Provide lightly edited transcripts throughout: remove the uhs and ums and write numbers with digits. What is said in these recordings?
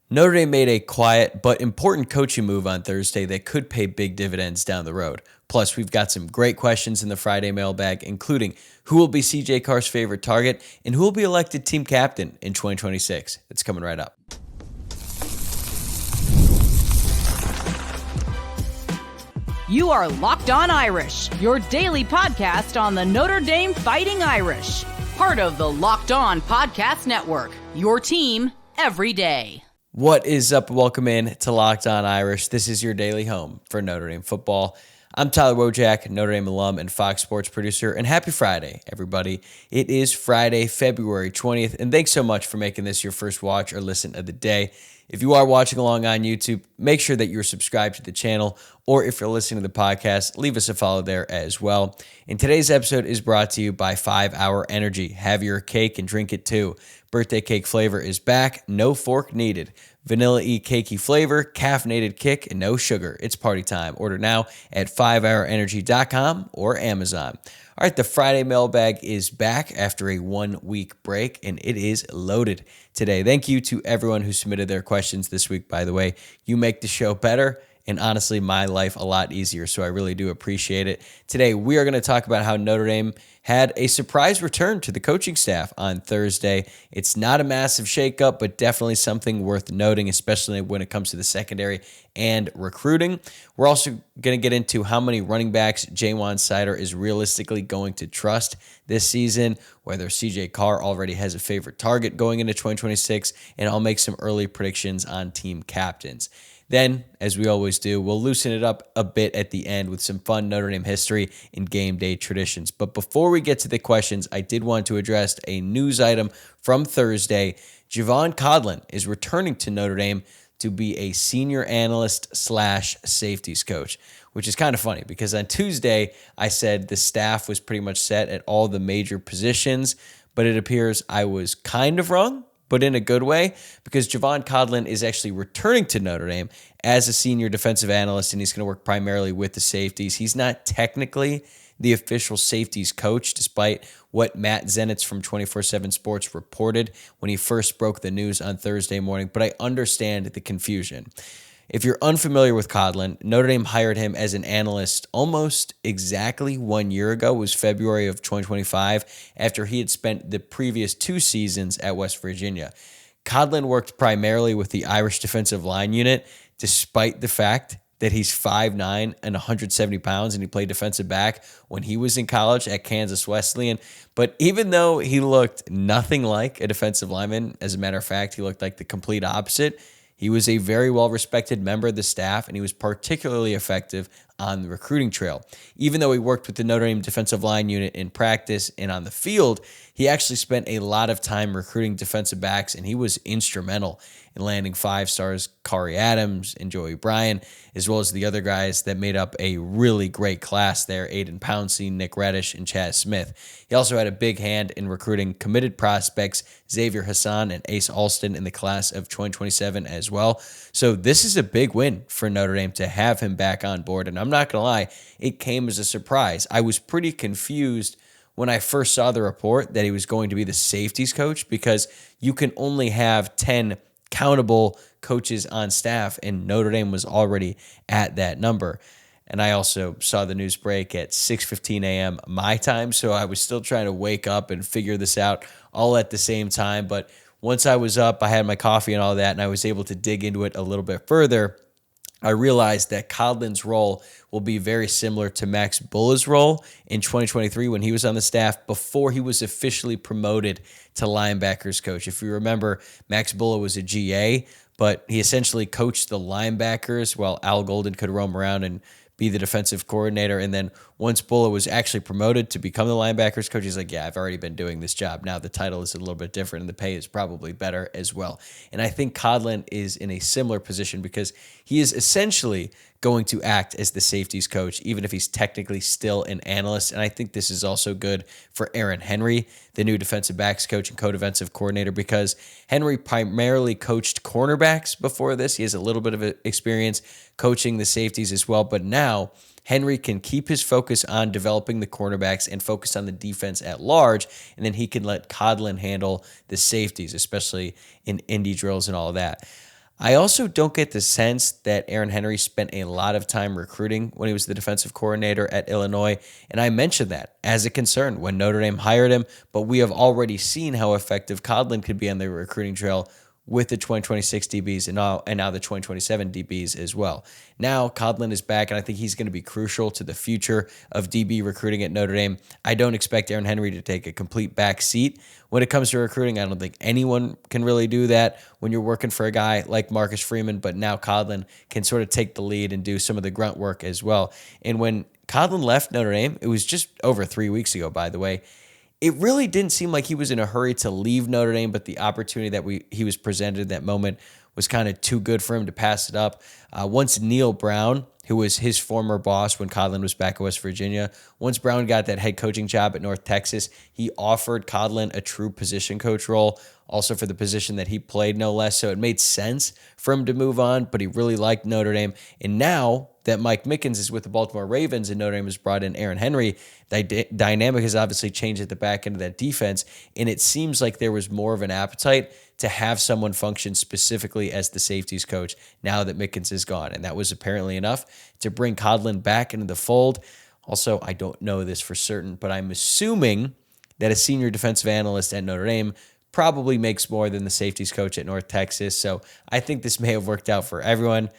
Notre Dame made a quiet but important coaching move on Thursday that could pay big dividends down the road. Plus, we've got some great questions in the Friday Mailbag, including who will be CJ Carr's favorite target and who will be elected team captain in 2026. It's coming right up. You are Locked On Irish, your daily podcast on the Notre Dame Fighting Irish. Part of the Locked On Podcast Network, your team every day. What is up? Welcome in to Locked On Irish. This is your daily home for Notre Dame football. I'm Tyler Wojciak, Notre Dame alum and Fox Sports producer, and happy Friday, everybody. It is Friday, February 20th, and thanks so much for making this your first watch or listen of the day. If you are watching along on YouTube, make sure that you're subscribed to the channel, or if you're listening to the podcast, leave us a follow there as well. And today's episode is brought to you by 5 Hour Energy. Have your cake and drink it too. Birthday cake flavor is back, no fork needed. Vanilla-y cakey flavor, caffeinated kick, and no sugar. It's party time. Order now at 5hourenergy.com or Amazon. All right, the Friday Mailbag is back after a 1-week break, and it is loaded today. Thank you to everyone who submitted their questions this week, by the way. You make the show better and honestly my life a lot easier, so I really do appreciate it. Today, we are going to talk about how Notre Dame had a surprise return to the coaching staff on Thursday. It's not a massive shakeup, but definitely something worth noting, especially when it comes to the secondary and recruiting. We're also going to get into how many running backs Ja'Juan Seider is realistically going to trust this season, whether CJ Carr already has a favorite target going into 2026, and I'll make some early predictions on team captains. Then, as we always do, we'll loosen it up a bit at the end with some fun Notre Dame history and game day traditions. But before we get to the questions, I did want to address a news item from Thursday. Jevaughn Codlin is returning to Notre Dame to be a senior analyst / safeties coach, which is kind of funny because on Tuesday, I said the staff was pretty much set at all the major positions, but it appears I was kind of wrong, but in a good way, because Jevaughn Codlin is actually returning to Notre Dame as a senior defensive analyst, and he's going to work primarily with the safeties. He's not technically the official safeties coach, despite what Matt Zenitz from 24/7 Sports reported when he first broke the news on Thursday morning, but I understand the confusion. If you're unfamiliar with Codlin, Notre Dame hired him as an analyst almost exactly 1 year ago. It was February of 2025, after he had spent the previous 2 seasons at West Virginia. Codlin worked primarily with the Irish defensive line unit, despite the fact that he's 5'9" and 170 pounds, and he played defensive back when he was in college at Kansas Wesleyan. But even though he looked nothing like a defensive lineman, as a matter of fact, he looked like the complete opposite. He was a very well-respected member of the staff, and he was particularly effective on the recruiting trail. Even though he worked with the Notre Dame defensive line unit in practice and on the field, he actually spent a lot of time recruiting defensive backs, and he was instrumental in landing 5 stars, Kari Adams and Joey Bryan, as well as the other guys that made up a really great class there, Ayden Pouncey, Nick Reddish, and Chaz Smith. He also had a big hand in recruiting committed prospects, Xavier Hassan and Ace Alston, in the class of 2027 as well. So this is a big win for Notre Dame to have him back on board, and I'm not going to lie, it came as a surprise. I was pretty confused when I first saw the report that he was going to be the safeties coach, because you can only have 10 countable coaches on staff, and Notre Dame was already at that number. And I also saw the news break at 6:15 a.m. my time, so I was still trying to wake up and figure this out all at the same time. But once I was up, I had my coffee and all that, and I was able to dig into it a little bit further. I realized that Codlin's role will be very similar to Max Bulla's role in 2023 when he was on the staff before he was officially promoted to linebackers coach. If you remember, Max Bulla was a GA, but he essentially coached the linebackers while Al Golden could roam around and be the defensive coordinator. And then once Bulla was actually promoted to become the linebackers coach, he's like, yeah, I've already been doing this job. Now the title is a little bit different and the pay is probably better as well. And I think Codlin is in a similar position because he is essentially going to act as the safeties coach, even if he's technically still an analyst. And I think this is also good for Aaron Henry, the new defensive backs coach and co-defensive coordinator, because Henry primarily coached cornerbacks before this. He has a little bit of experience coaching the safeties as well, but now Henry can keep his focus on developing the cornerbacks and focus on the defense at large, and then he can let Codlin handle the safeties, especially in indie drills and all of that. I also don't get the sense that Aaron Henry spent a lot of time recruiting when he was the defensive coordinator at Illinois, and I mentioned that as a concern when Notre Dame hired him, but we have already seen how effective Codlin could be on the recruiting trail with the 2026 DBs and now the 2027 DBs as well. Now, Codlin is back, and I think he's going to be crucial to the future of DB recruiting at Notre Dame. I don't expect Aaron Henry to take a complete back seat when it comes to recruiting. I don't think anyone can really do that when you're working for a guy like Marcus Freeman, but now Codlin can sort of take the lead and do some of the grunt work as well. And when Codlin left Notre Dame, it was just over 3 weeks ago, by the way, it really didn't seem like he was in a hurry to leave Notre Dame, but the opportunity that he was presented at that moment was kind of too good for him to pass it up. Once Neil Brown, who was his former boss when Codlin was back at West Virginia, once Brown got that head coaching job at North Texas, he offered Codlin a true position coach role, also for the position that he played, no less. So it made sense for him to move on, but he really liked Notre Dame. And now that Mike Mickens is with the Baltimore Ravens and Notre Dame has brought in Aaron Henry, the dynamic has obviously changed at the back end of that defense, and it seems like there was more of an appetite to have someone function specifically as the safeties coach now that Mickens is gone, and that was apparently enough to bring Codlin back into the fold. Also, I don't know this for certain, but I'm assuming that a senior defensive analyst at Notre Dame probably makes more than the safeties coach at North Texas, so I think this may have worked out for everyone,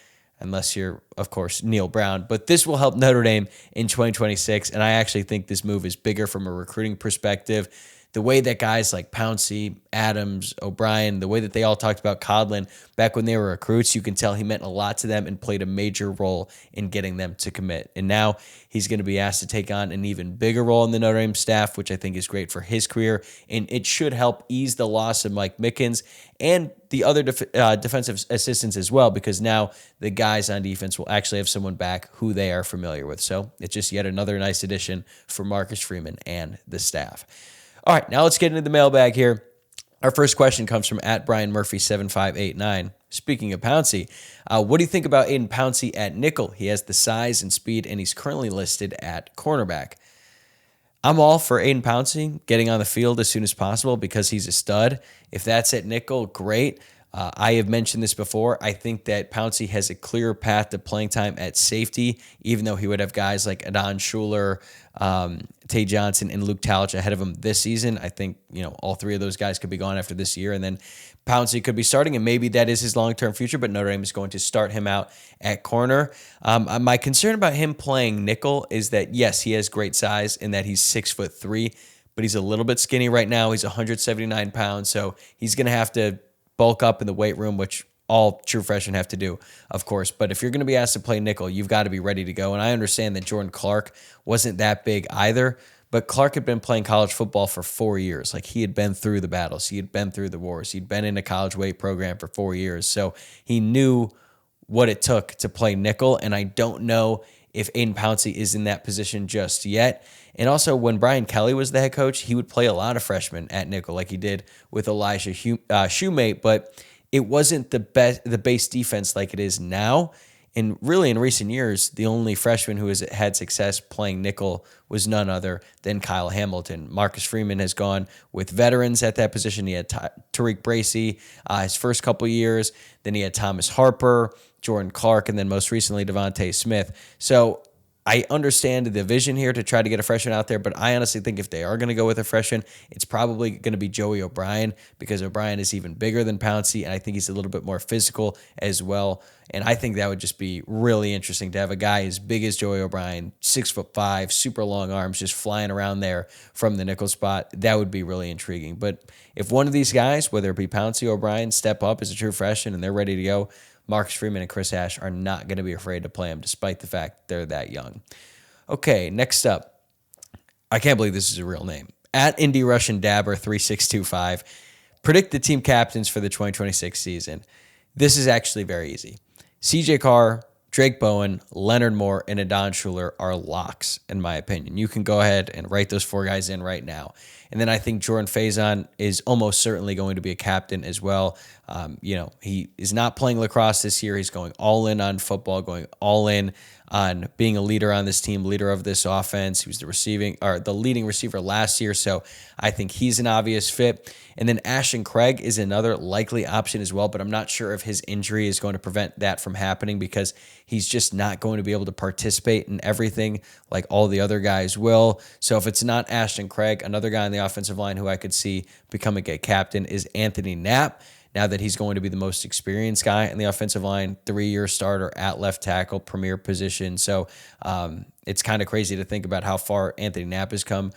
unless you're, of course, Neil Brown. But this will help Notre Dame in 2026, and I actually think this move is bigger from a recruiting perspective. The way that guys like Pouncey, Adams, O'Brien, the way that they all talked about Codlin back when they were recruits, you can tell he meant a lot to them and played a major role in getting them to commit. And now he's going to be asked to take on an even bigger role in the Notre Dame staff, which I think is great for his career. And it should help ease the loss of Mike Mickens and the other defensive assistants as well, because now the guys on defense will actually have someone back who they are familiar with. So it's just yet another nice addition for Marcus Freeman and the staff. All right, now let's get into the mailbag here. Our first question comes from @BrianMurphy7589. Speaking of Pouncey, what do you think about Ayden Pouncey at nickel? He has the size and speed, and he's currently listed at cornerback. I'm all for Ayden Pouncey getting on the field as soon as possible because he's a stud. If that's at nickel, great. I have mentioned this before. I think that Pouncey has a clear path to playing time at safety, even though he would have guys like Adon Schuler, Tay Johnson, and Luke Talich ahead of him this season. I think, all three of those guys could be gone after this year, and then Pouncey could be starting, and maybe that is his long-term future, but Notre Dame is going to start him out at corner. My concern about him playing nickel is that, yes, he has great size in that he's 6'3", but he's a little bit skinny right now. He's 179 pounds, so he's going to have to bulk up in the weight room, which all true freshmen have to do, of course. But if you're going to be asked to play nickel, you've got to be ready to go. And I understand that Jordan Clark wasn't that big either, but Clark had been playing college football for 4 years. Like, he had been through the battles. He had been through the wars. He'd been in a college weight program for 4 years. So he knew what it took to play nickel. And I don't know if Ayden Pouncey is in that position just yet. And also, when Brian Kelly was the head coach, he would play a lot of freshmen at nickel, like he did with Elijah Shoemate, but it wasn't the base defense like it is now. And really, in recent years, the only freshman who has had success playing nickel was none other than Kyle Hamilton. Marcus Freeman has gone with veterans at that position. He had Tariq Bracy his first couple years. Then he had Thomas Harper, Jordan Clark, and then most recently Devontae Smith. So I understand the vision here to try to get a freshman out there, but I honestly think if they are going to go with a freshman, it's probably going to be Joey O'Brien, because O'Brien is even bigger than Pouncey, and I think he's a little bit more physical as well. And I think that would just be really interesting to have a guy as big as Joey O'Brien, 6'5", super long arms, just flying around there from the nickel spot. That would be really intriguing. But if one of these guys, whether it be Pouncey or O'Brien, step up as a true freshman and they're ready to go, Marcus Freeman and Chris Ash are not going to be afraid to play him, despite the fact they're that young. Okay, next up. I can't believe this is a real name. @IndyRussianDabber3625. Predict the team captains for the 2026 season. This is actually very easy. CJ Carr, Drake Bowen, Leonard Moore, and Adon Schuler are locks, in my opinion. You can go ahead and write those four guys in right now. And then I think Jordan Faison is almost certainly going to be a captain as well. He is not playing lacrosse this year. He's going all in on football, going all in on being a leader on this team, leader of this offense. He was the leading receiver last year, so I think he's an obvious fit. And then Ashton Craig is another likely option as well, but I'm not sure if his injury is going to prevent that from happening because he's just not going to be able to participate in everything like all the other guys will. So if it's not Ashton Craig, another guy on the offensive line who I could see becoming a captain is Anthony Knapp. Now that he's going to be the most experienced guy in the offensive line, 3-year starter at left tackle, premier position. So it's kind of crazy to think about how far Anthony Knapp has come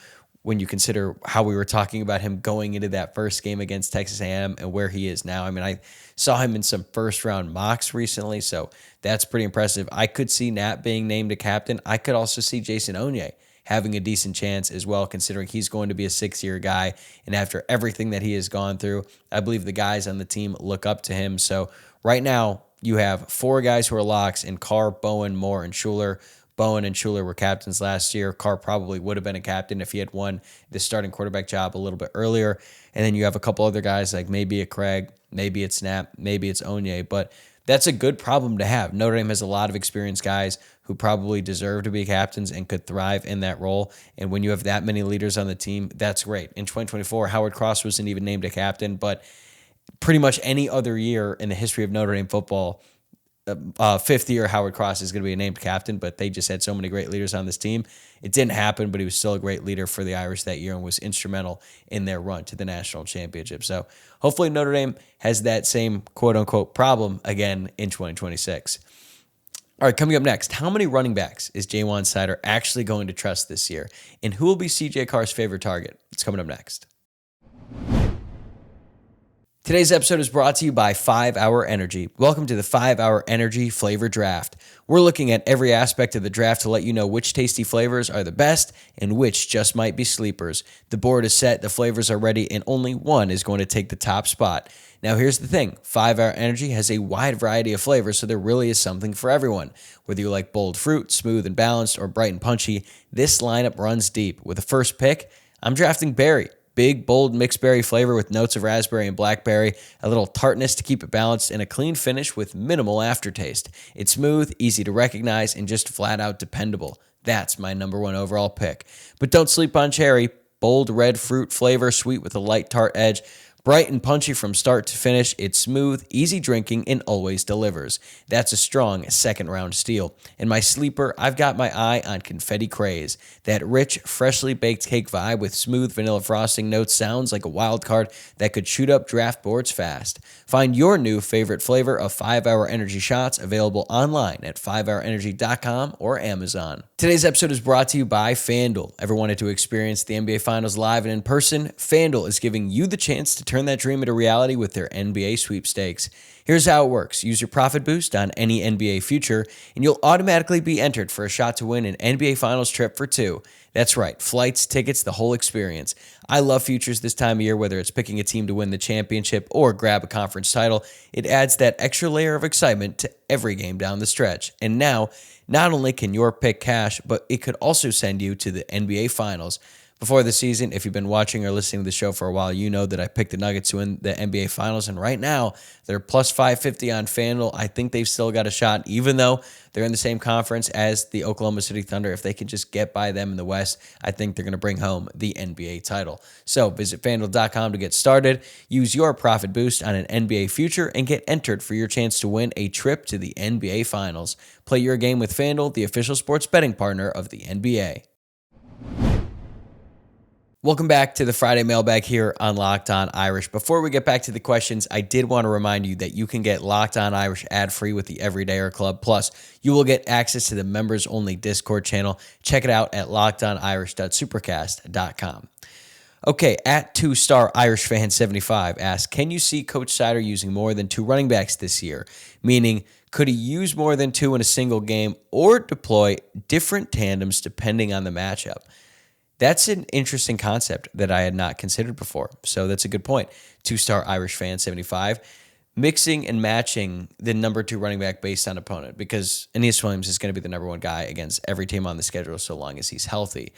when you consider how we were talking about him going into that first game against Texas A&M and where he is now. I mean, I saw him in some first-round mocks recently, so that's pretty impressive. I could see Knapp being named a captain. I could also see Jason Onye having a decent chance as well, considering he's going to be a 6-year guy. And after everything that he has gone through, I believe the guys on the team look up to him. So right now, you have 4 guys who are locks in Carr, Bowen, Moore, and Schuler. Bowen and Schuler were captains last year. Carr probably would have been a captain if he had won the starting quarterback job a little bit earlier. And then you have a couple other guys, like maybe a Craig, maybe it's Knapp, maybe it's Onye. But that's a good problem to have. Notre Dame has a lot of experienced guys who probably deserve to be captains and could thrive in that role. And when you have that many leaders on the team, that's great. In 2024, Howard Cross wasn't even named a captain, but pretty much any other year in the history of Notre Dame football, 5th year Howard Cross is going to be a named captain, but they just had so many great leaders on this team. It didn't happen, but he was still a great leader for the Irish that year and was instrumental in their run to the national championship. So hopefully Notre Dame has that same quote-unquote problem again in 2026. All right, coming up next, how many running backs is Ja'Juan Seider actually going to trust this year? And who will be CJ Carr's favorite target? It's coming up next. Today's episode is brought to you by 5-Hour Energy. Welcome to the 5-Hour Energy Flavor Draft. We're looking at every aspect of the draft to let you know which tasty flavors are the best and which just might be sleepers. The board is set, the flavors are ready, and only one is going to take the top spot. Now here's the thing, 5-Hour Energy has a wide variety of flavors, so there really is something for everyone. Whether you like bold fruit, smooth and balanced, or bright and punchy, this lineup runs deep. With the first pick, I'm drafting berry. Big, bold mixed berry flavor with notes of raspberry and blackberry, a little tartness to keep it balanced, and a clean finish with minimal aftertaste. It's smooth, easy to recognize, and just flat out dependable. That's my number 1 overall pick. But don't sleep on cherry. Bold red fruit flavor, sweet with a light tart edge. Bright and punchy from start to finish, it's smooth, easy drinking, and always delivers. That's a strong second-round steal. In my sleeper, I've got my eye on Confetti Craze. That rich, freshly baked cake vibe with smooth vanilla frosting notes sounds like a wild card that could shoot up draft boards fast. Find your new favorite flavor of 5-Hour Energy shots available online at 5hourenergy.com or Amazon. Today's episode is brought to you by FanDuel. Ever wanted to experience the NBA Finals live and in person? FanDuel is giving you the chance to turn that dream into reality with their NBA sweepstakes. Here's how it works. Use your profit boost on any NBA future, and you'll automatically be entered for a shot to win an NBA Finals trip for 2. That's right, flights, tickets, the whole experience. I love futures this time of year, whether it's picking a team to win the championship or grab a conference title. It adds that extra layer of excitement to every game down the stretch. And now, not only can your pick cash, but it could also send you to the NBA Finals. Before the season, if you've been watching or listening to the show for a while, you know that I picked the Nuggets to win the NBA Finals, and right now they're plus 550 on FanDuel. I think they've still got a shot, even though they're in the same conference as the Oklahoma City Thunder. If they can just get by them in the West, I think they're going to bring home the NBA title. So visit FanDuel.com to get started. Use your profit boost on an NBA future and get entered for your chance to win a trip to the NBA Finals. Play your game with FanDuel, the official sports betting partner of the NBA. Welcome back to the Friday Mailbag here on Locked On Irish. Before we get back to the questions, I did want to remind you that you can get Locked On Irish ad-free with the Everydayer Club. Plus, you will get access to the members-only Discord channel. Check it out at lockedonirish.supercast.com. Okay, at 2-star Irish fan 75 asks, can you see Coach Seider using more than 2 running backs this year? Meaning, could he use more than 2 in a single game or deploy different tandems depending on the matchup? That's an interesting concept that I had not considered before. So that's a good point. 2-star Irish fan 75. Mixing and matching the number 2 running back based on opponent, because Aeneas Williams is going to be the number 1 guy against every team on the schedule so long as he's healthy.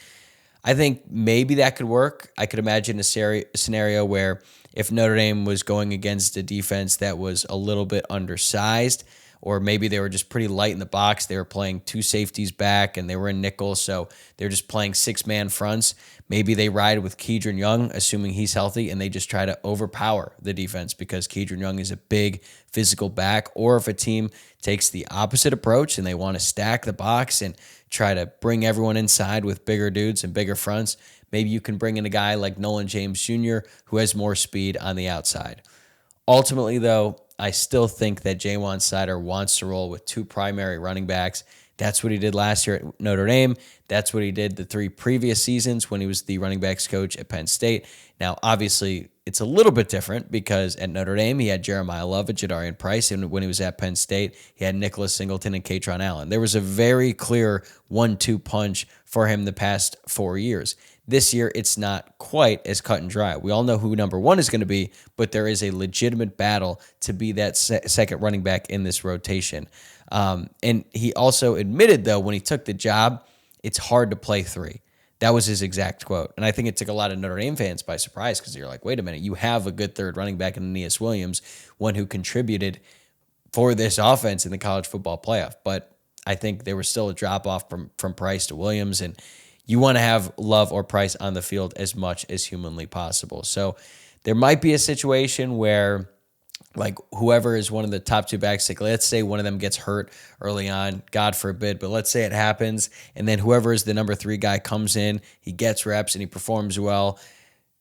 I think maybe that could work. I could imagine a scenario where if Notre Dame was going against a defense that was a little bit undersized, or maybe they were just pretty light in the box, they were playing two safeties back and they were in nickel, so they're just playing six-man fronts. Maybe they ride with Kedron Young, assuming he's healthy, and they just try to overpower the defense because Kedron Young is a big physical back. Or if a team takes the opposite approach and they want to stack the box and try to bring everyone inside with bigger dudes and bigger fronts, maybe you can bring in a guy like Nolan James Jr. who has more speed on the outside. Ultimately, though, I still think that Ja'Juan Seider wants to roll with two primary running backs. That's what he did last year at Notre Dame. That's what he did the three previous seasons when he was the running backs coach at Penn State. Now, obviously, it's a little bit different because at Notre Dame, he had Jeremiah Love and Jadarian Price, and when he was at Penn State, he had Nicholas Singleton and Katron Allen. There was a very clear 1-2 punch for him the past 4 years. This year, it's not quite as cut and dry. We all know who number one is going to be, but there is a legitimate battle to be that second running back in this rotation. And he also admitted, though, when he took the job, it's hard to play three. That was his exact quote. And I think it took a lot of Notre Dame fans by surprise because you're like, wait a minute, you have a good third running back in Aeneas Williams, one who contributed for this offense in the college football playoff. But I think there was still a drop-off from Price to Williams, and you want to have Love or Price on the field as much as humanly possible. So there might be a situation where like whoever is one of the top two backs, like let's say one of them gets hurt early on, God forbid, but let's say it happens, and then whoever is the number three guy comes in, he gets reps and he performs well.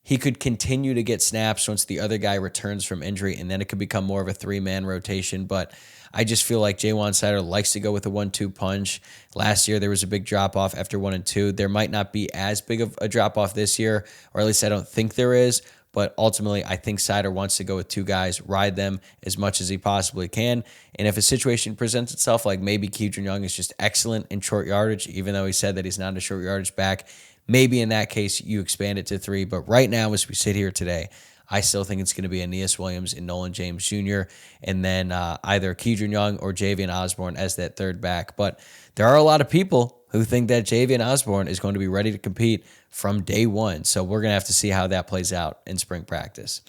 He could continue to get snaps once the other guy returns from injury, and then it could become more of a three-man rotation. But I just feel like Ja'Juan Seider likes to go with a 1-2 punch. Last year, there was a big drop-off after 1 and 2. There might not be as big of a drop-off this year, or at least I don't think there is. But ultimately, I think Seider wants to go with two guys, ride them as much as he possibly can. And if a situation presents itself, like maybe Kedron Young is just excellent in short yardage, even though he said that he's not a short yardage back, maybe in that case you expand it to three. But right now, as we sit here today, I still think it's going to be Aeneas Williams and Nolan James Jr., and then either Kedron Young or Jevaughn Osborne as that third back. But there are a lot of people who think that Jevaughn Osborne is going to be ready to compete from day one. So we're going to have to see how that plays out in spring practice.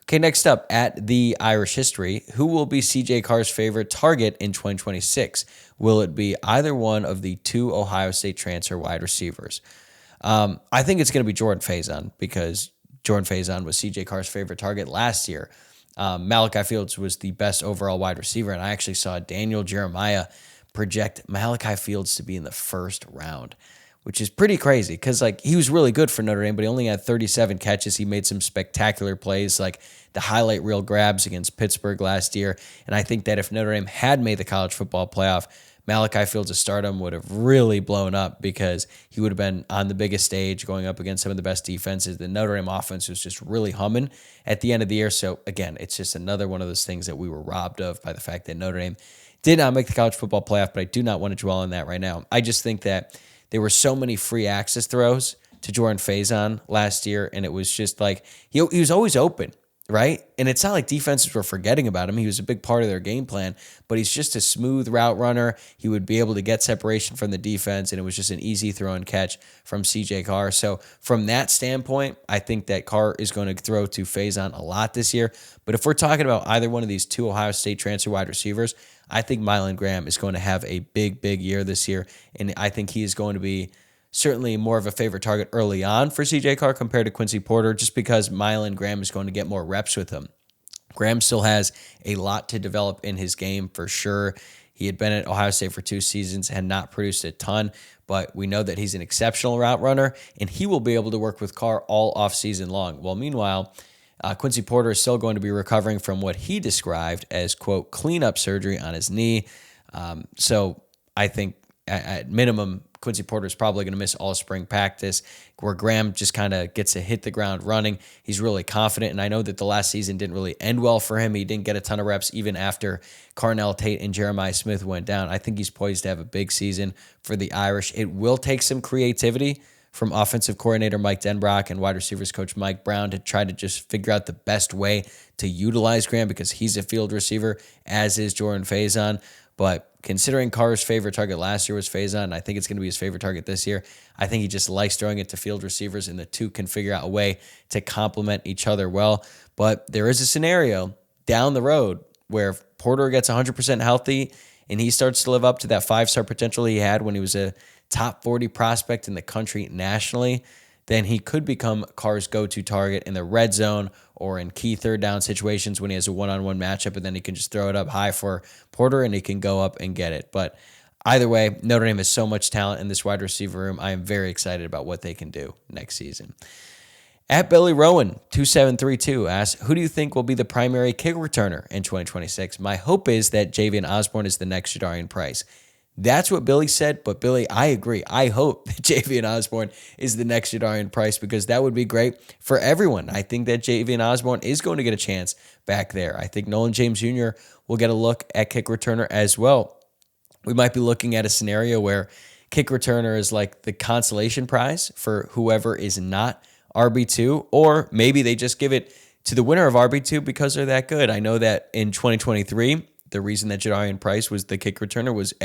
Okay, next up at the Irish history, who will be CJ Carr's favorite target in 2026? Will it be either one of the two Ohio State transfer wide receivers? I think it's going to be Jordan Faison because Jordan Faison was CJ Carr's favorite target last year. Malachi Fields was the best overall wide receiver, and I actually saw Daniel Jeremiah project Malachi Fields to be in the first round, which is pretty crazy because like he was really good for Notre Dame, but he only had 37 catches. He made some spectacular plays like the highlight reel grabs against Pittsburgh last year. And I think that if Notre Dame had made the college football playoff, Malachi Fields' stardom would have really blown up because he would have been on the biggest stage going up against some of the best defenses. The Notre Dame offense was just really humming at the end of the year. So again, it's just another one of those things that we were robbed of by the fact that Notre Dame did not make the college football playoff, but I do not want to dwell on that right now. I just think that there were so many free access throws to Jordan Faison last year, and it was just like he was always open, right? And it's not like defenses were forgetting about him. He was a big part of their game plan, but he's just a smooth route runner. He would be able to get separation from the defense, and it was just an easy throw and catch from CJ Carr. So from that standpoint, I think that Carr is going to throw to Faison a lot this year. But if we're talking about either one of these two Ohio State transfer wide receivers, I think Mylan Graham is going to have a big, big year this year, and I think he is going to be certainly more of a favorite target early on for CJ Carr compared to Quincy Porter, just because Mylan Graham is going to get more reps with him. Graham still has a lot to develop in his game for sure. He had been at Ohio State for 2 seasons, had not produced a ton, but we know that he's an exceptional route runner, and he will be able to work with Carr all offseason long. Well, meanwhile, Quincy Porter is still going to be recovering from what he described as, quote, cleanup surgery on his knee. So I think at minimum, Quincy Porter is probably going to miss all spring practice, where Graham just kind of gets to hit the ground running. He's really confident, and I know that the last season didn't really end well for him. He didn't get a ton of reps even after Carnell Tate and Jeremiah Smith went down. I think he's poised to have a big season for the Irish. It will take some creativity from offensive coordinator Mike Denbrock and wide receivers coach Mike Brown to try to just figure out the best way to utilize Graham because he's a field receiver, as is Jordan Faison. But considering Carr's favorite target last year was Faison, I think it's going to be his favorite target this year. I think he just likes throwing it to field receivers, and the two can figure out a way to complement each other well. But there is a scenario down the road where if Porter gets 100% healthy and he starts to live up to that 5-star potential he had when he was a top 40 prospect in the country nationally, then he could become Carr's go-to target in the red zone or in key third down situations when he has a one-on-one matchup, and then he can just throw it up high for Porter and he can go up and get it. But either way, Notre Dame has so much talent in this wide receiver room. I am very excited about what they can do next season. At Billy Rowan, 2732 asks, who do you think will be the primary kick returner in 2026? My hope is that Jevaughn Osborne is the next Ja'Juan Price. That's what Billy said, but Billy, I agree. I hope that Jevaughn Osborne is the next Ja'Juan Price because that would be great for everyone. I think that Jevaughn Osborne is going to get a chance back there. I think Nolan James Jr. will get a look at kick returner as well. We might be looking at a scenario where kick returner is like the consolation prize for whoever is not RB2, or maybe they just give it to the winner of RB2 because they're that good. I know that in 2023, the reason that Ja'Juan Price was the kick returner was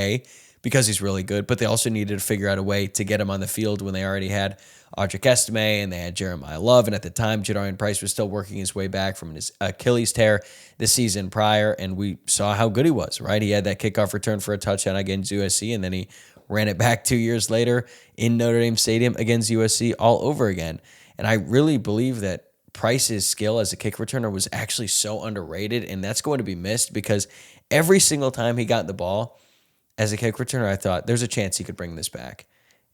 because he's really good, but they also needed to figure out a way to get him on the field when they already had Audric Estime and they had Jeremiah Love. And at the time, Ja'Juan Price was still working his way back from his Achilles tear the season prior, and we saw how good he was, right? He had that kickoff return for a touchdown against USC, and then he ran it back 2 years later in Notre Dame Stadium against USC all over again. And I really believe that Price's skill as a kick returner was actually so underrated, and that's going to be missed because every single time he got the ball as a kick returner, I thought there's a chance he could bring this back.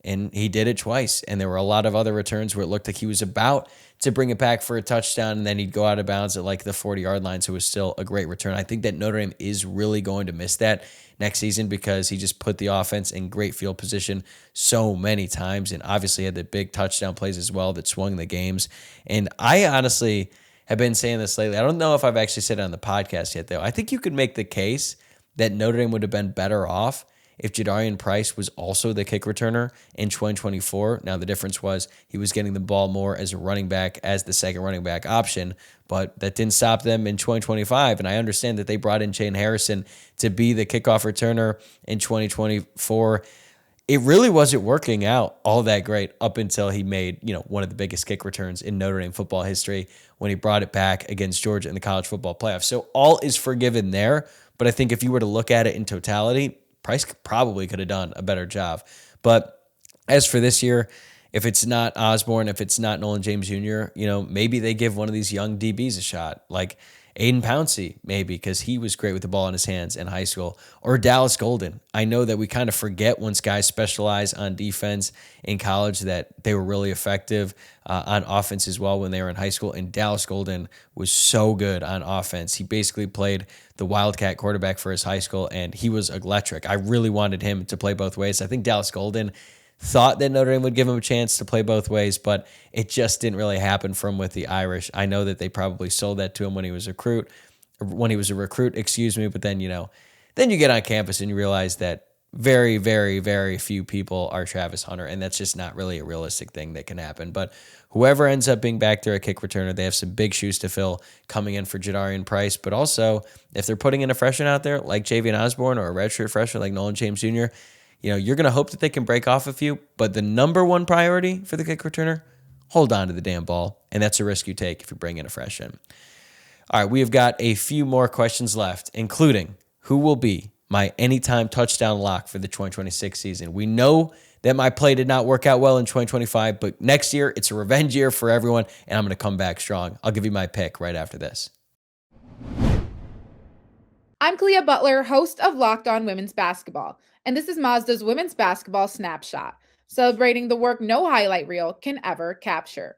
And he did it twice. And there were a lot of other returns where it looked like he was about to bring it back for a touchdown, and then he'd go out of bounds at like the 40-yard line. So it was still a great return. I think that Notre Dame is really going to miss that next season because he just put the offense in great field position so many times, and obviously had the big touchdown plays as well that swung the games. And I honestly have been saying this lately. I don't know if I've actually said it on the podcast yet, though. I think you could make the case that Notre Dame would have been better off if Ja'Juan Price was also the kick returner in 2024. Now, the difference was he was getting the ball more as a running back, as the second running back option, but that didn't stop them in 2025. And I understand that they brought in Shane Harrison to be the kickoff returner in 2024. It really wasn't working out all that great up until he made, one of the biggest kick returns in Notre Dame football history when he brought it back against Georgia in the college football playoff. So all is forgiven there. But I think if you were to look at it in totality, Price probably could have done a better job. But as for this year, if it's not Osborne, if it's not Nolan James Jr., maybe they give one of these young DBs a shot, like Ayden Pouncey, maybe, because he was great with the ball in his hands in high school, or Dallas Golden. I know that we kind of forget once guys specialize on defense in college that they were really effective on offense as well when they were in high school, and Dallas Golden was so good on offense. He basically played the Wildcat quarterback for his high school, and he was electric. I really wanted him to play both ways. I think Dallas Golden thought that Notre Dame would give him a chance to play both ways, but it just didn't really happen for him with the Irish. I know that they probably sold that to him when he was a recruit, but then, then you get on campus and you realize that very, very, very few people are Travis Hunter, and that's just not really a realistic thing that can happen. But whoever ends up being back there a kick returner, they have some big shoes to fill coming in for Ja'Juan Price, but also if they're putting in a freshman out there like Jevaughn Osborne or a redshirt freshman like Nolan James Jr., you're going to hope that they can break off a few, but the number one priority for the kick returner, hold on to the damn ball, and that's a risk you take if you bring in a freshman. All right, we have got a few more questions left, including who will be my anytime touchdown lock for the 2026 season. We know that my play did not work out well in 2025, but next year, it's a revenge year for everyone, and I'm going to come back strong. I'll give you my pick right after this. I'm Clea Butler, host of Locked On Women's Basketball, and this is Mazda's Women's Basketball Snapshot, celebrating the work no highlight reel can ever capture.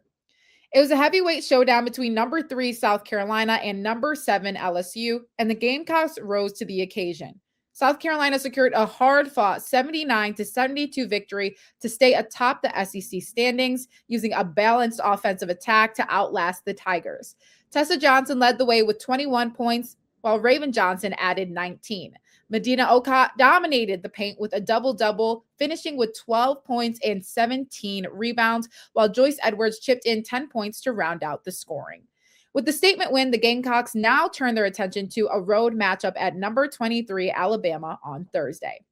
It was a heavyweight showdown between number 3 South Carolina and number 7 LSU, and the Gamecocks rose to the occasion. South Carolina secured a hard-fought 79-72 victory to stay atop the SEC standings, using a balanced offensive attack to outlast the Tigers. Tessa Johnson led the way with 21 points, while Raven Johnson added 19. Medina Okot dominated the paint with a double-double, finishing with 12 points and 17 rebounds, while Joyce Edwards chipped in 10 points to round out the scoring. With the statement win, the Gamecocks now turn their attention to a road matchup at number 23 Alabama on Thursday.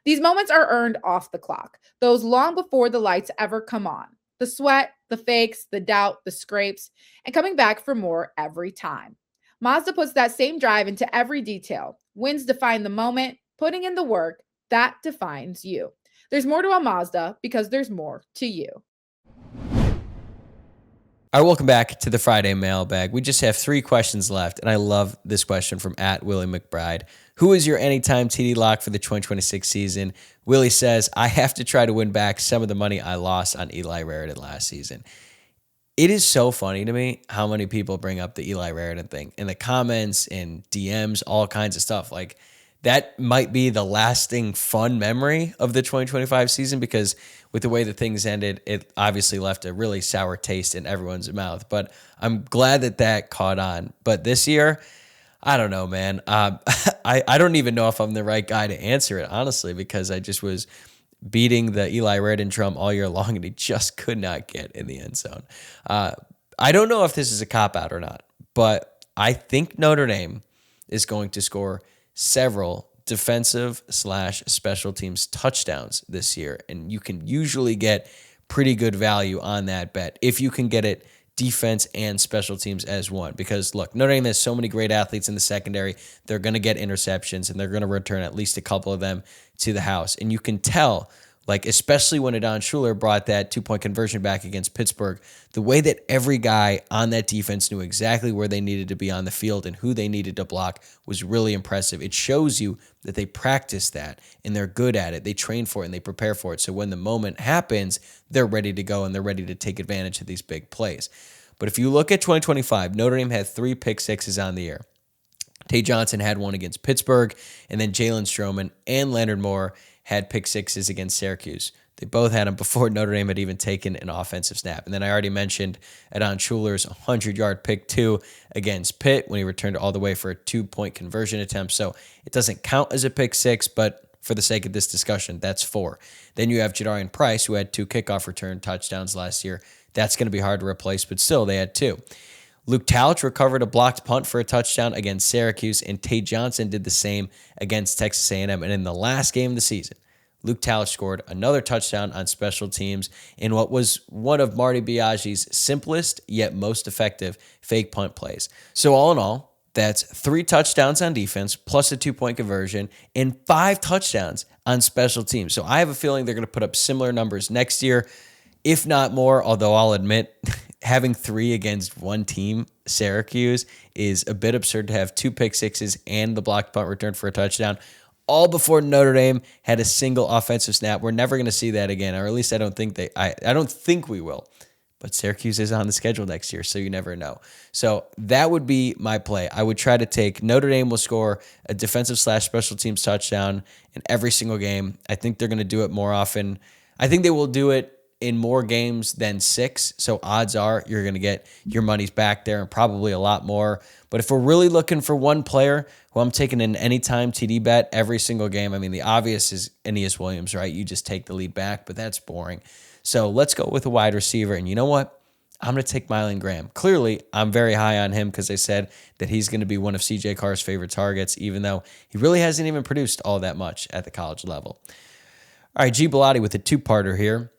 These moments are earned off the clock, those long before the lights ever come on. The sweat, the fakes, the doubt, the scrapes, and coming back for more every time. Mazda puts that same drive into every detail. Wins define the moment, putting in the work, that defines you. There's more to a Mazda because there's more to you. All right, welcome back to the Friday Mailbag. We just have 3 questions left, and I love this question from @Willie McBride. Who is your anytime TD lock for the 2026 season? Willie says, I have to try to win back some of the money I lost on Eli Raritan last season. It is so funny to me how many people bring up the Eli Raritan thing in the comments, in DMs, all kinds of stuff. Like, that might be the lasting fun memory of the 2025 season, because with the way that things ended, it obviously left a really sour taste in everyone's mouth. But I'm glad that caught on. But this year, I don't know, man. I don't even know if I'm the right guy to answer it, honestly, because I just was beating the Eli Raritan drum all year long, and he just could not get in the end zone. I don't know if this is a cop-out or not, but I think Notre Dame is going to score several defensive/special teams touchdowns this year, and you can usually get pretty good value on that bet if you can get it defense and special teams as one. Because look, Notre Dame has so many great athletes in the secondary. They're going to get interceptions, and they're going to return at least a couple of them to the house. And you can tell, like, especially when Adon Schuler brought that 2-point conversion back against Pittsburgh, the way that every guy on that defense knew exactly where they needed to be on the field and who they needed to block was really impressive. It shows you that they practice that and they're good at it. They train for it and they prepare for it. So when the moment happens, they're ready to go and they're ready to take advantage of these big plays. But if you look at 2025, Notre Dame had 3 pick sixes on the year. Tay Johnson had one against Pittsburgh, and then Jalen Stroman and Leonard Moore had pick sixes against Syracuse. They both had them before Notre Dame had even taken an offensive snap. And then I already mentioned Adon Schuler's 100-yard pick 2 against Pitt when he returned all the way for a 2-point conversion attempt. So it doesn't count as a pick 6, but for the sake of this discussion, that's 4. Then you have Jadarian Price, who had 2 kickoff return touchdowns last year. That's going to be hard to replace, but still, they had 2. Luke Talich recovered a blocked punt for a touchdown against Syracuse, and Tay Johnson did the same against Texas A&M. And in the last game of the season, Luke Talich scored another touchdown on special teams in what was one of Marty Biagi's simplest yet most effective fake punt plays. So all in all, that's 3 touchdowns on defense plus a 2-point conversion and 5 touchdowns on special teams. So I have a feeling they're going to put up similar numbers next year, if not more, although I'll admit having 3 against one team, Syracuse, is a bit absurd to have 2 pick sixes and the blocked punt return for a touchdown, all before Notre Dame had a single offensive snap. We're never going to see that again, or at least I don't think we will. But Syracuse is on the schedule next year, so you never know. So that would be my play. I would try to take Notre Dame will score a defensive/special teams touchdown in every single game. I think they're going to do it more often. I think they will do it in more games than 6, so odds are you're going to get your money's back there and probably a lot more. But if we're really looking for one player who I'm taking an anytime TD bet every single game, I mean, the obvious is Aeneas Williams, right? You just take the lead back, but that's boring. So let's go with a wide receiver. And you know what? I'm going to take Mylan Graham. Clearly, I'm very high on him because I said that he's going to be one of CJ Carr's favorite targets, even though he really hasn't even produced all that much at the college level. All right, G. Bellotti with a 2-parter here.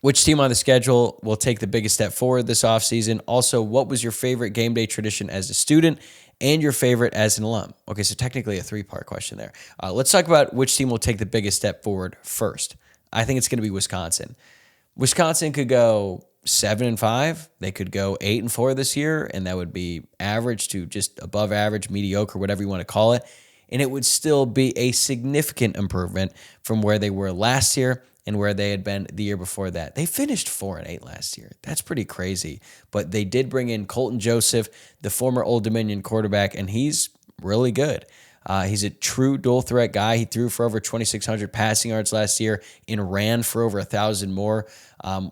Which team on the schedule will take the biggest step forward this offseason? Also, what was your favorite game day tradition as a student and your favorite as an alum? Okay, so technically a 3-part question there. Let's talk about which team will take the biggest step forward first. I think it's going to be Wisconsin. Wisconsin could go 7-5. They could go 8-4 this year, and that would be average to just above average, mediocre, whatever you want to call it. And it would still be a significant improvement from where they were last year and where they had been the year before that. They finished 4-8 last year. That's pretty crazy. But they did bring in Colton Joseph, the former Old Dominion quarterback, and he's really good. He's a true dual threat guy. He threw for over 2,600 passing yards last year and ran for over 1,000 more.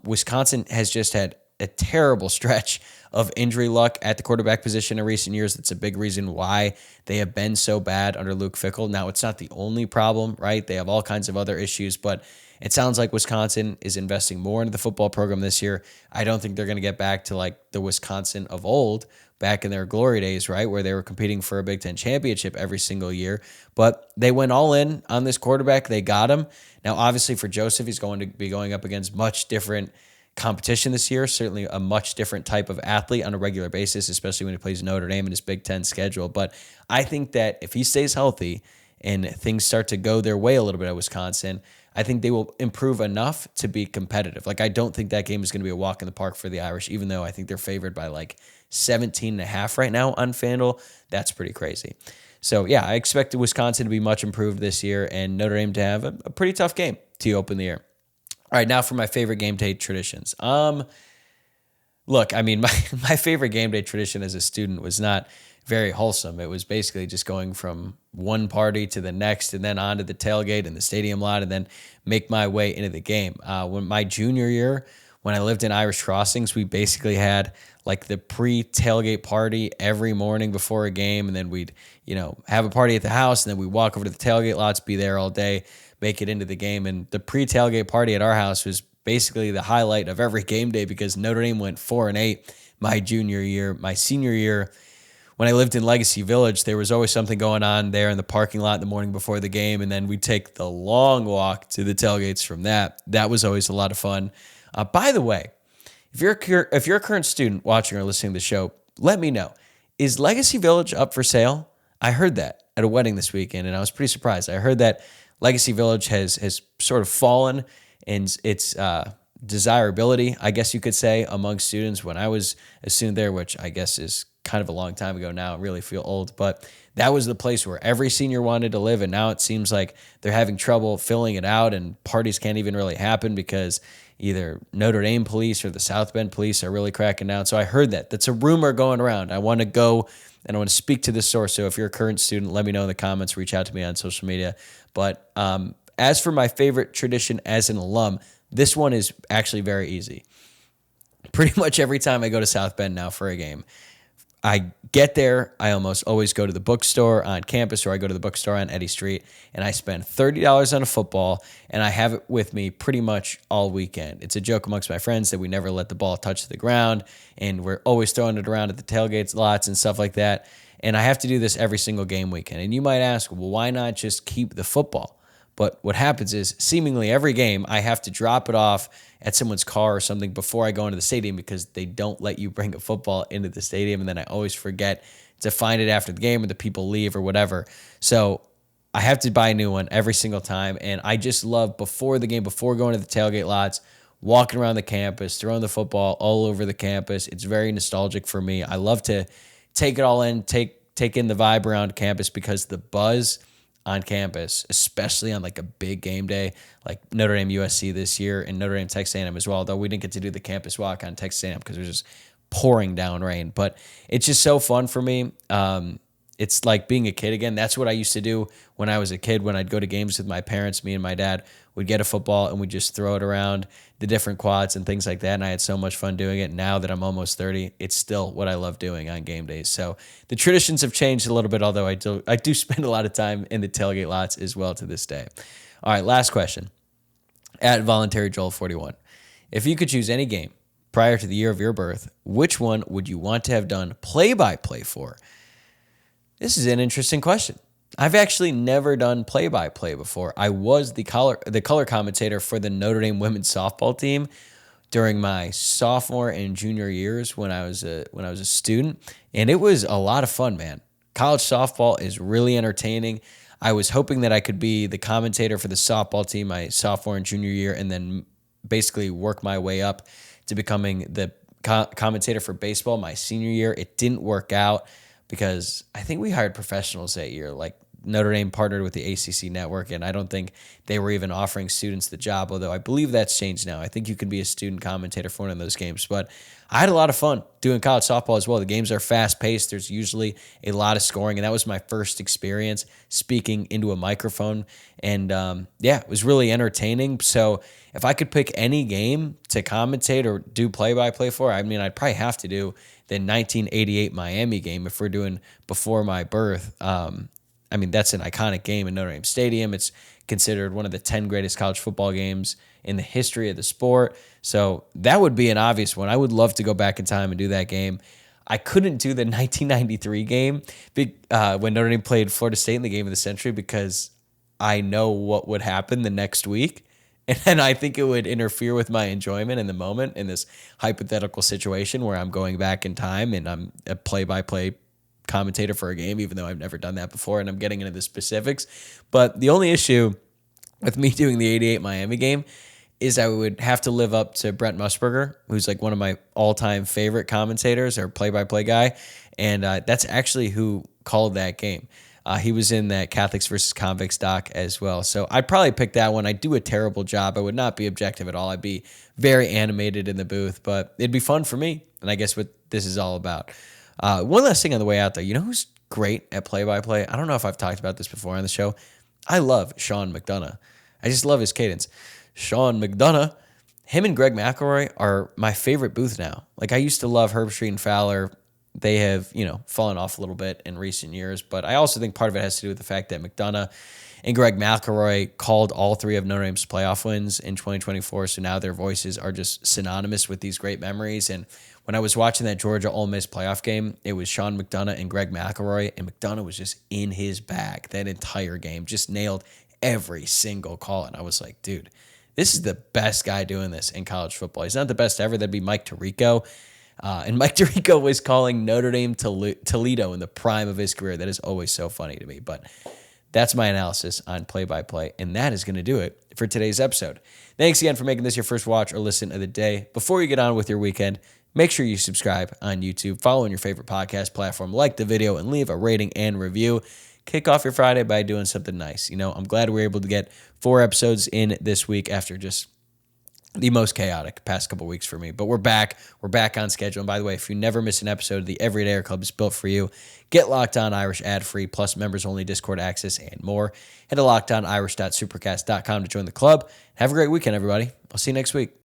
Wisconsin has just had a terrible stretch of injury luck at the quarterback position in recent years. That's a big reason why they have been so bad under Luke Fickell. Now, it's not the only problem, right? They have all kinds of other issues, but it sounds like Wisconsin is investing more into the football program this year. I don't think they're going to get back to like the Wisconsin of old, back in their glory days, right, where they were competing for a Big Ten championship every single year. But they went all in on this quarterback. They got him. Now, obviously, for Joseph, he's going to be going up against much different competition this year, certainly a much different type of athlete on a regular basis, especially when he plays Notre Dame in his Big Ten schedule. But I think that if he stays healthy and things start to go their way a little bit at Wisconsin, I think they will improve enough to be competitive. Like, I don't think that game is going to be a walk in the park for the Irish, even though I think they're favored by like 17.5 right now on FanDuel. That's pretty crazy. So, yeah, I expect Wisconsin to be much improved this year and Notre Dame to have a pretty tough game to open the year. All right, now for my favorite game day traditions. Look, I mean, my favorite game day tradition as a student was not very wholesome. It was basically just going from one party to the next and then onto the tailgate and the stadium lot and then make my way into the game. When my junior year, when I lived in Irish Crossings, we basically had like the pre-tailgate party every morning before a game, and then we'd, have a party at the house, and then we'd walk over to the tailgate lots, be there all day, make it into the game. And the pre-tailgate party at our house was basically the highlight of every game day because Notre Dame went 4-8 my junior year. My senior year, when I lived in Legacy Village, there was always something going on there in the parking lot the morning before the game, and then we'd take the long walk to the tailgates from that. That was always a lot of fun. By the way, if you're a current student watching or listening to the show, let me know. Is Legacy Village up for sale? I heard that at a wedding this weekend, and I was pretty surprised. I heard that Legacy Village has sort of fallen in its desirability, I guess you could say, among students. When I was a student there, which I guess is kind of a long time ago now, I really feel old, but that was the place where every senior wanted to live, and now it seems like they're having trouble filling it out, and parties can't even really happen because either Notre Dame police or the South Bend police are really cracking down. So I heard that. That's a rumor going around. I want to go and I want to speak to this source. So if you're a current student, let me know in the comments, reach out to me on social media. But as for my favorite tradition as an alum, this one is actually very easy. Pretty much every time I go to South Bend now for a game, I get there, I almost always go to the bookstore on campus, or I go to the bookstore on Eddy Street, and I spend $30 on a football, and I have it with me pretty much all weekend. It's a joke amongst my friends that we never let the ball touch the ground, and we're always throwing it around at the tailgates lots and stuff like that, and I have to do this every single game weekend. And you might ask, well, why not just keep the football? But what happens is, seemingly every game, I have to drop it off at someone's car or something before I go into the stadium because they don't let you bring a football into the stadium. And then I always forget to find it after the game, or the people leave or whatever. So I have to buy a new one every single time. And I just love before the game, before going to the tailgate lots, walking around the campus, throwing the football all over the campus. It's very nostalgic for me. I love to take it all in, take in the vibe around campus, because the buzz on campus, especially on like a big game day, like Notre Dame USC this year and Notre Dame Texas A&M as well, though we didn't get to do the campus walk on Texas A&M because it was just pouring down rain. But it's just so fun for me. It's like being a kid again. That's what I used to do when I was a kid. When I'd go to games with my parents, me and my dad would get a football and we'd just throw it around the different quads and things like that. And I had so much fun doing it. Now that I'm almost 30, it's still what I love doing on game days. So the traditions have changed a little bit, although I do spend a lot of time in the tailgate lots as well to this day. All right, last question. At Voluntary Joel 41. If you could choose any game prior to the year of your birth, which one would you want to have done play-by-play for? This is an interesting question. I've actually never done play-by-play before. I was the color commentator for the Notre Dame women's softball team during my sophomore and junior years when I was a student, and it was a lot of fun, man. College softball is really entertaining. I was hoping that I could be the commentator for the softball team my sophomore and junior year, and then basically work my way up to becoming the commentator for baseball my senior year. It didn't work out because I think we hired professionals that year. Like, Notre Dame partnered with the ACC network, and I don't think they were even offering students the job, although I believe that's changed now. I think you can be a student commentator for one of those games. But I had a lot of fun doing college softball as well. The games are fast-paced. There's usually a lot of scoring, and that was my first experience speaking into a microphone. And, it was really entertaining. So if I could pick any game to commentate or do play-by-play for, I mean, I'd probably have to do the 1988 Miami game if we're doing before my birth. I mean, that's an iconic game in Notre Dame Stadium. It's considered one of the 10 greatest college football games in the history of the sport. So that would be an obvious one. I would love to go back in time and do that game. I couldn't do the 1993 game when Notre Dame played Florida State in the game of the century because I know what would happen the next week. And I think it would interfere with my enjoyment in the moment in this hypothetical situation where I'm going back in time and I'm a play-by-play commentator for a game, even though I've never done that before and I'm getting into the specifics. But the only issue with me doing the 88 Miami game is I would have to live up to Brent Musburger, who's like one of my all-time favorite commentators or play-by-play guy. And that's actually who called that game. He was in that Catholics versus Convicts doc as well. So I'd probably pick that one. I do a terrible job. I would not be objective at all. I'd be very animated in the booth, but it'd be fun for me. And I guess what this is all about. One last thing on the way out, though. You know who's great at play-by-play? I don't know if I've talked about this before on the show. I love Sean McDonough. I just love his cadence. Sean McDonough, him and Greg McElroy are my favorite booth now. Like, I used to love Herbstreit and Fowler. They have, fallen off a little bit in recent years, but I also think part of it has to do with the fact that McDonough and Greg McElroy called all three of Notre Dame's playoff wins in 2024, so now their voices are just synonymous with these great memories. And when I was watching that Georgia-Ole Miss playoff game, it was Sean McDonough and Greg McElroy, and McDonough was just in his bag that entire game, just nailed every single call. And I was like, dude, this is the best guy doing this in college football. He's not the best ever. That'd be Mike Tirico. And Mike Tirico was calling Notre Dame Toledo in the prime of his career. That is always so funny to me. But that's my analysis on play-by-play, and that is going to do it for today's episode. Thanks again for making this your first watch or listen of the day. Before you get on with your weekend, make sure you subscribe on YouTube, follow on your favorite podcast platform, like the video, and leave a rating and review. Kick off your Friday by doing something nice. I'm glad we were able to get 4 episodes in this week after just the most chaotic past couple weeks for me. But we're back. We're back on schedule. And by the way, if you never miss an episode, the Everydayer Club is built for you. Get Locked On Irish ad-free, plus members-only Discord access and more. Head to lockedonirish.supercast.com to join the club. Have a great weekend, everybody. I'll see you next week.